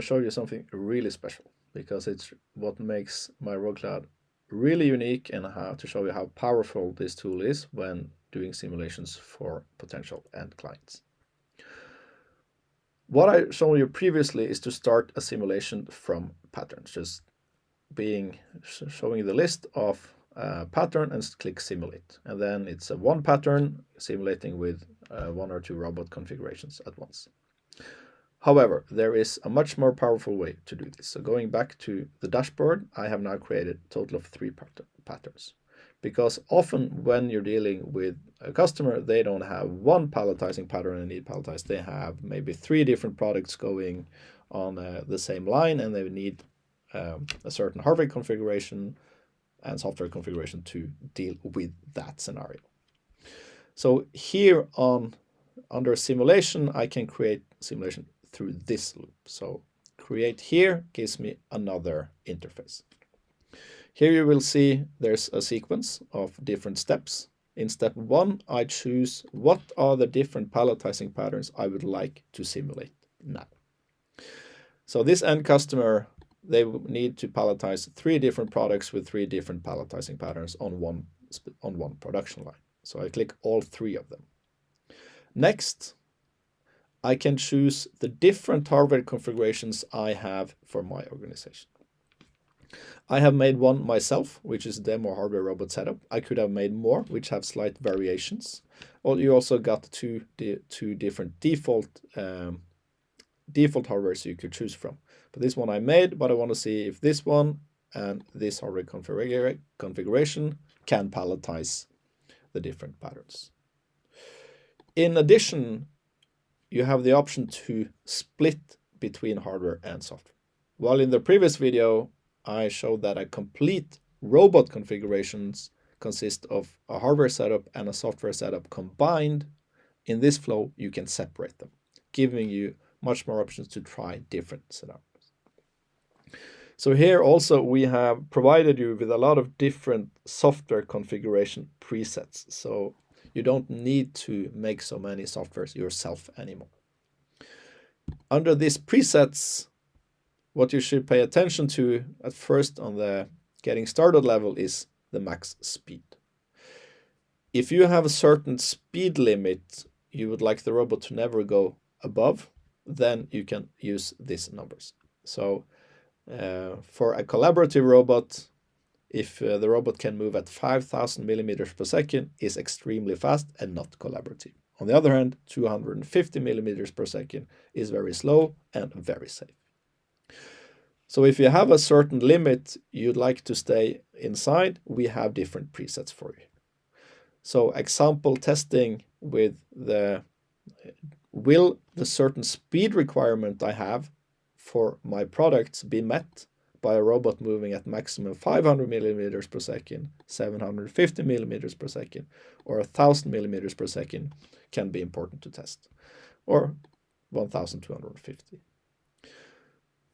to show you something really special because it's what makes MyRobot.cloud really unique, and how to show you how powerful this tool is when doing simulations for potential end clients. What I showed you previously is to start a simulation from patterns, just showing the list of pattern and click simulate. And then it's one pattern simulating with one or two robot configurations at once. However, there is a much more powerful way to do this. So going back to the dashboard, I have now created a total of 3 patterns. Because often when you're dealing with a customer, they don't have one palletizing pattern and need palletized. They have maybe 3 different products going on the same line, and they need a certain hardware configuration and software configuration to deal with that scenario. So here under simulation, I can create simulation through this loop. So create here gives me another interface. Here you will see there's a sequence of different steps. In step 1, I choose what are the different palletizing patterns I would like to simulate now. So this end customer, they need to palletize 3 different products with 3 different palletizing patterns on one production line. So I click all 3 of them. Next, I can choose the different hardware configurations I have for my organization. I have made one myself, which is demo hardware robot setup. I could have made more, which have slight variations. Or you also got two different default hardwares you could choose from. But this one I made, but I want to see if this one and this hardware configuration can palletize the different patterns. In addition, you have the option to split between hardware and software. While in the previous video, I showed that a complete robot configurations consist of a hardware setup and a software setup combined. In this flow, you can separate them, giving you much more options to try different setups. So here also we have provided you with a lot of different software configuration presets. So you don't need to make so many softwares yourself anymore. Under these presets, what you should pay attention to at first on the getting started level is the max speed. If you have a certain speed limit you would like the robot to never go above, then you can use these numbers. So for a collaborative robot, if the robot can move at 5,000 millimeters per second, is extremely fast and not collaborative. On the other hand, 250 millimeters per second is very slow and very safe. So if you have a certain limit you'd like to stay inside, we have different presets for you. So example testing with will the certain speed requirement I have for my products be met by a robot moving at maximum 500 millimeters per second, 750 millimeters per second, or 1,000 millimeters per second can be important to test, or 1,250.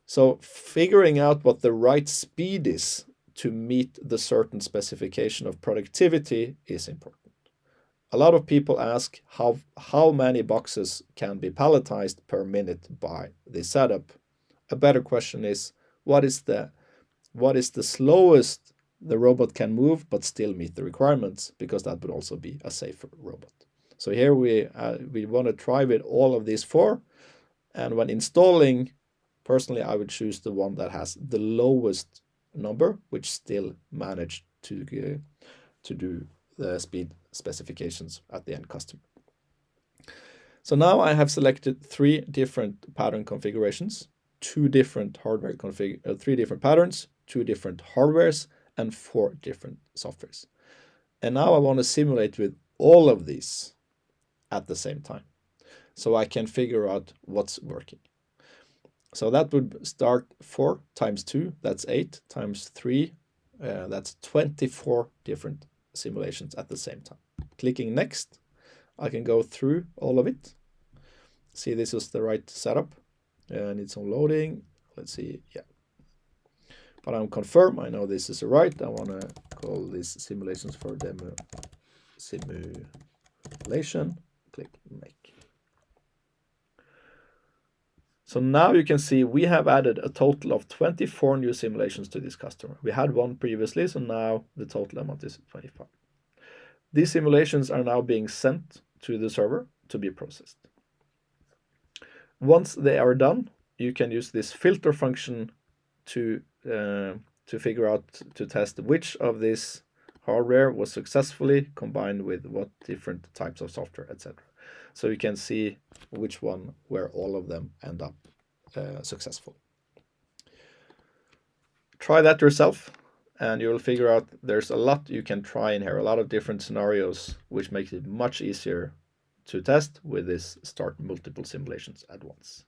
So figuring out what the right speed is to meet the certain specification of productivity is important. A lot of people ask how many boxes can be palletized per minute by this setup. A better question is, what is the slowest the robot can move but still meet the requirements, because that would also be a safer robot. So here we want to try with all of these 4, and when installing, personally I would choose the one that has the lowest number, which still managed to do the speed specifications at the end customer. So now I have selected 3 different pattern configurations, 2 different hardware 3 different patterns, 2 different hardwares, and 4 different softwares. And now I want to simulate with all of these at the same time, so I can figure out what's working. So that would start 4 times 2, that's 8, times 3, that's 24 different simulations at the same time. Clicking next, I can go through all of it. See, this is the right setup. I need some loading. Let's see, yeah. But I'm confirmed, I know this is right. I want to call this simulations for demo simulation. Click make. So now you can see we have added a total of 24 new simulations to this customer. We had one previously, so now the total amount is 25. These simulations are now being sent to the server to be processed. Once they are done, you can use this filter function to figure out, to test which of this hardware was successfully combined with what different types of software, etc. So you can see which one where all of them end up successful. Try that yourself, and you will figure out there's a lot you can try in here, a lot of different scenarios, which makes it much easier to test with this start multiple simulations at once.